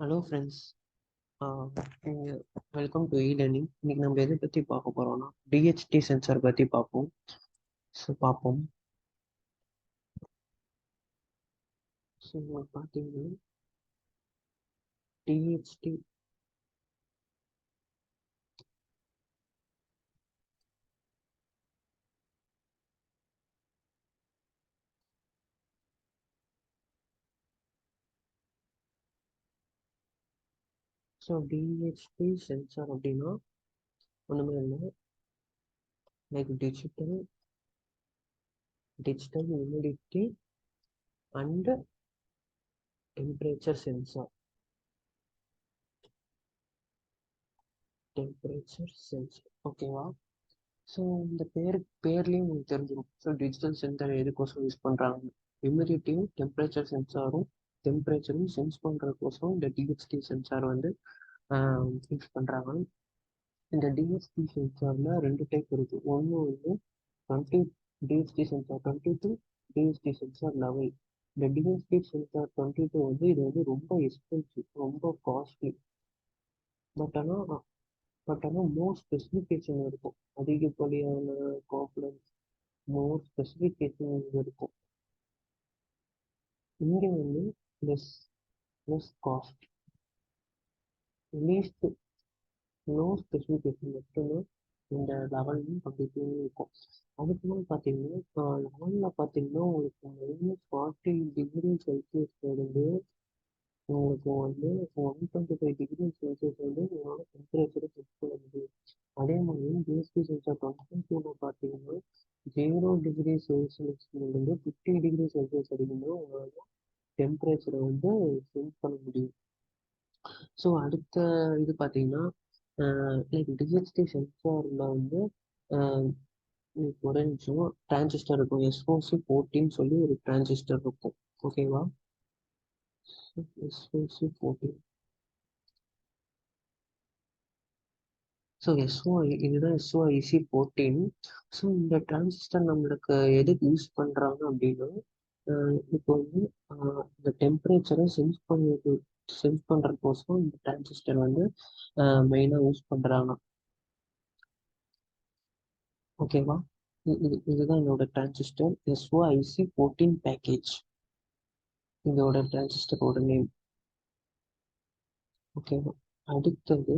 Hello friends, welcome to learning. இன்னைக்கு நம்ம எதை பற்றி பார்க்க போகிறோம்னா டிஹெச்டி சென்சார் பற்றி பார்ப்போம். ஸோ பார்ப்போம். ஸோ பார்த்தீங்கன்னா டிஹெச்டி டிஹெச்டி சென்சார் அப்படின்னா ஒன்றுமே இல்லை, like digital humidity and temperature sensor. ஓகேவா? ஸோ இந்த பேர்லேயும் உங்களுக்கு தெரிஞ்சிடும். ஸோ டிஜிட்டல் சென்சார் எதுக்கோசம் யூஸ் பண்ணுறாங்க, ஹியூமிடிட்டியும் டெம்பரேச்சரும் சென்ஸ் பண்ணுறதுக்கோசரம் இந்த டிஹெச்டி சென்சார் வந்து யூஸ் பண்ணுறாங்க. இந்த டிஹெச்டி சென்சாரில் ரெண்டு டைப் இருக்குது. ஒன்று வந்து 20 டிஹெச்டி சென்சார் 22, டிஹெச்டி சென்சார் 11. இந்த டிஹெச்டி சென்சார் 22 வந்து இது வந்து ரொம்ப எக்ஸ்பென்சிவ், ரொம்ப காஸ்ட்லி. பட் ஆனால் மோர் ஸ்பெசிஃபிகேஷன் இருக்கும், அதிகப்படியான காம்பனன்ஸ், மோர் ஸ்பெசிஃபிகேஷன் இருக்கும். இங்கே வந்து less less cost, least low specification மட்டும்தான் இந்த லெவலும் கம்ப்ளீட்லி இருக்கும். அதுக்கப்புறம் பார்த்தீங்கன்னா லெவலில் பார்த்தீங்கன்னா உங்களுக்கு -40 டிகிரி செல்சியஸ்லேருந்து உங்களுக்கு வந்து 125 டிகிரி செல்சியஸ் வந்து உங்களோட டெம்பரேச்சரை செக் பண்ண முடியும். அதே மாதிரி டிஎஸ்பி சென்சார் 22 பார்த்தீங்கன்னா 0 டிகிரி செல்சியஸ்லேருந்து 50 டிகிரி செல்சியஸ் வரைக்கும் உங்களால் டெம்பரேச்சரை வந்து சென்ஸ் பண்ண முடியும். ஸோ அடுத்த இது பார்த்தீங்கன்னா லைக் டிஹெச்டி சென்சாரில் வந்து ஒரே நிமிஷம் டிரான்சிஸ்டர் இருக்கும், SOC14 சொல்லி ஒரு டிரான்சிஸ்டர் இருக்கும். ஓகேவா? SOC14. ஸோ இதுதான் SOIC14. ஸோ இந்த டிரான்சிஸ்டர் நம்மளுக்கு எதுக்கு யூஸ் பண்ணுறாங்க அப்படின்னா இப்போ வந்து இந்த டெம்பரேச்சரை சென்ஸ் பண்ணுறதுக்கோசரம் இந்த டிரான்சிஸ்டர் வந்து மெயினாக யூஸ் பண்ணுறாங்க. ஓகேவா? இதுதான் என்னோட டிரான்சிஸ்டர் SOIC14 பேக்கேஜ், இதோட டிரான்சிஸ்டரோட நேம். ஓகேவா? அடுத்தது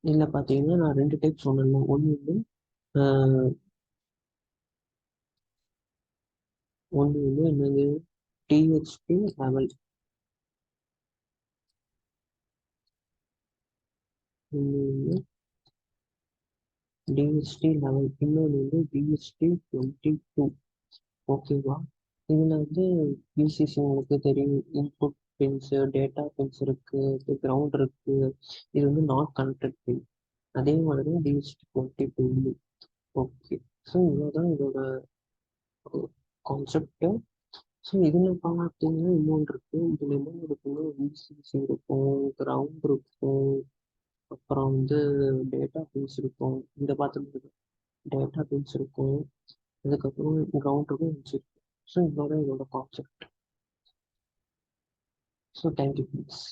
இதில் பார்த்தீங்கன்னா நான் ரெண்டு டைப் சொன்னேன். ஒன்று வந்து என்னது, டிஹெச்டி லெவல். ஒன்று வந்து டிஹெச்டி லெவல், இன்னொன்று வந்து DHT22. ஓகேவா? இதில் வந்து பிசிசி உங்களுக்கு தெரியும், இன்புட் பின்ஸு, டேட்டா பின்ஸ் இருக்குது, கிரவுண்ட் இருக்குது. இது வந்து நாட் கனெக்டட் பின். அதே மாதிரி DHT22. ஓகே. ஸோ இவ்வளோதான் இதோட கான்செப்ட். ஸோ இதில் பார்த்தீங்கன்னா இன்னொன்று இருக்குது. இதில் என்ன இருக்குன்னா விசிசி இருக்கும், கிரவுண்ட் இருக்கும், அப்புறம் வந்து டேட்டா பின்ஸ் இருக்கும். இந்த பார்த்துட்டு டேட்டா பின்ஸ் இருக்கும், அதுக்கப்புறம் கிரவுண்ட் இருக்கும், வச்சுருக்கும். ஸோ இதோட கான்செப்ட். So thank you friends.